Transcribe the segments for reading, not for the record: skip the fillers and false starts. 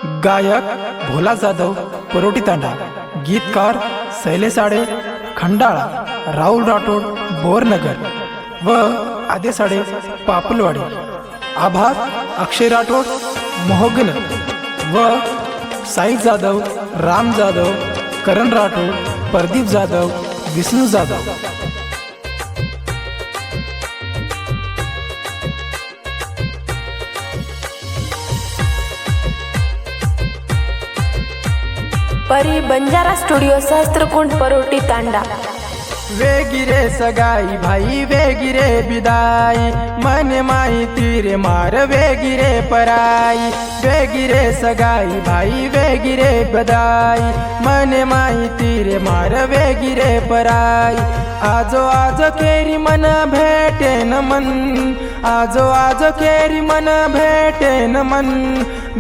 गायक भोला जाधव परोटी तांडा, गीतकार शैलेश आडे खंडाळा, राहुल राठोड बोरनगर व आदे साडे पापलवाडी, आभार अक्षय राठोड मोहगन व साई जाधव, राम जाधव, करण राठोड, प्रदीप जाधव, विष्णू जाधव। परी बंजारा स्टुडिओ सहस्त्रकुंड परोटी तांडा। वेगिरे सगाई भाई वेगिरे बिदाई, मन माई तीरे मार वेगिरे पराई। वेगिरे सगाई भाई वेगिरे बदाई, मन माई तीरे मार वेगिरे पराई। आजो आजो केरी मन भेटे न मन, आजो आजो केरी मन भेटे न मन।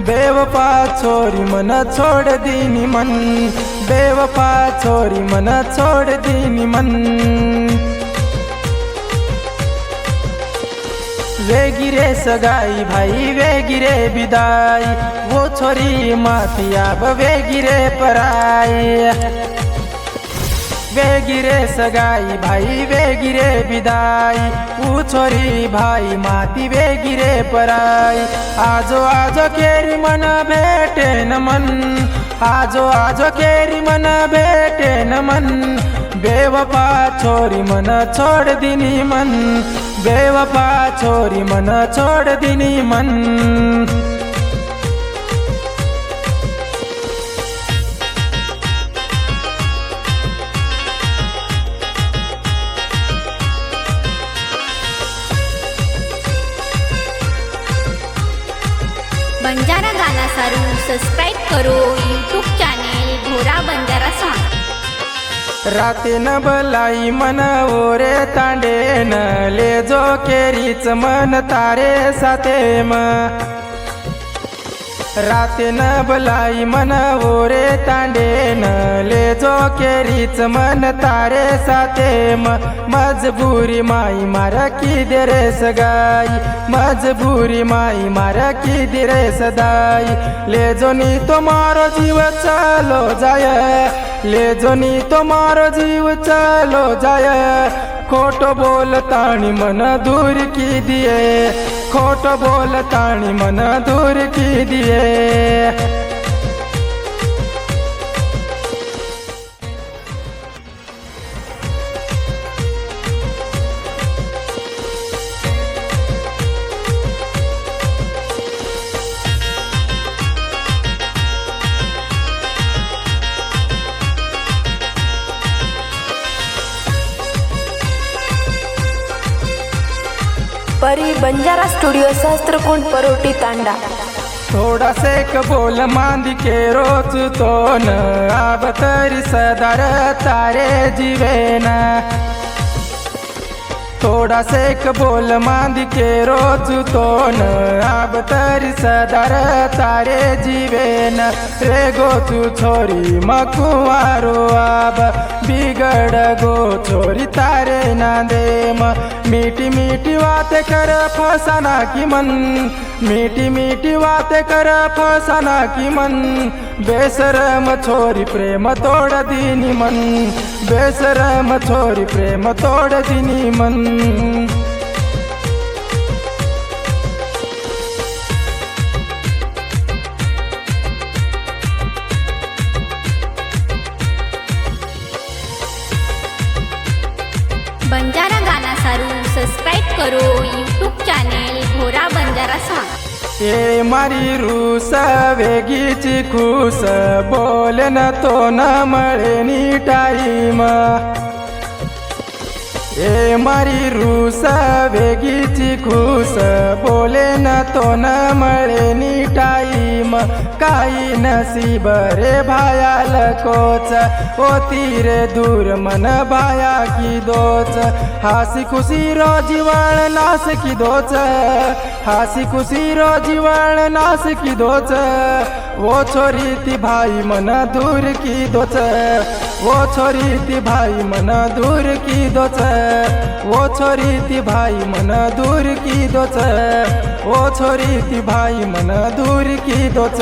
बेवफा छोरी मन छोड़ दीनी मन, बेवफा छोरी मन छोड़ दीनी मन। वेगिरे सगाई भाई वेगिरे बिदाई, वो छोरी माथिया वेगिरे पराई। वेगिरे सगाई भाई वेगिरे बिदाई, वो छोरी भाई माती वेगिरे पराई। आजो आजो केरी मन भेटे न मन, आजो आजो केरी मन भेटे न मन। बेवफा छोरी मन छोड़ दीनी मन, बेवफा छोरी मन छोड़ दीनी मन। बंजारा गाना सारू सब्सक्राइब करो यूट्यूब चैनल भोरा बंजारा सॉन्ग। राते न बलाई मन ओरे तांडे न, ले जो केरीच मन तारे साथे म। राते न बलाई मन ओरे तांडे न, ले जो केरीच मन तारे साथे म। मजबूरी माई मारा की दे रे सगाई, मजबूरी माई मारा की दे रे सदाई। ले जो नी तो मारो जीव चलो जाय, ले जो नी तो मारो जीव चलो जाय। खोटो बोल ताणी मन दूर की दिए, खोटो बोल ताणी मन दूर की दिए। परी बंजारा स्टुडिओ सहस्त्रकुंड परोटी तांडा। थोड़ा सेक बोल मांदी के रोज तो न, आब तरी सदार तारे जीवेना। थोड़ा सेक बोल मांदी के रोज तो न, आब तरी सदार तारे जीवेन। रे गो तू छोरी मकुआरो आब, बिगड़ गो छोरी तारे ना दे म। मीठी मीठी बात कर फसाना की मन, मीठी मीठी बात कर फसाना की मन। बेशरम छोरी प्रेम तोड़ दीनी मन, बेशरम छोरी प्रेम तोड़ दीनी मन। बंजारा गाना सारू सब्सक्राइब करो यूट्यूब चॅनल भोरा बंजारा सॉन्ग। ए मारी रूस वेगीची खुस, बोल न तो न मळे नी टाईम। ए मारी रूस वेगीची खुस, बोले न तो न मळे नी टाईम। काही नसीब रे भायाल कोच, ओ तीरे दूर मन भाया की दोच। हासी खुशी रोजीवाळ नास की दोच, हासी खुशी रोजीवाळ नास की दोच। वो छोरी ती भाई मन दूर की दोच, वो छोरी ती भाई मन दूर की दोच। वो छोरी ती भाई मन दूर की दोच, ओ छोरी ती भाई मन दूर की दोच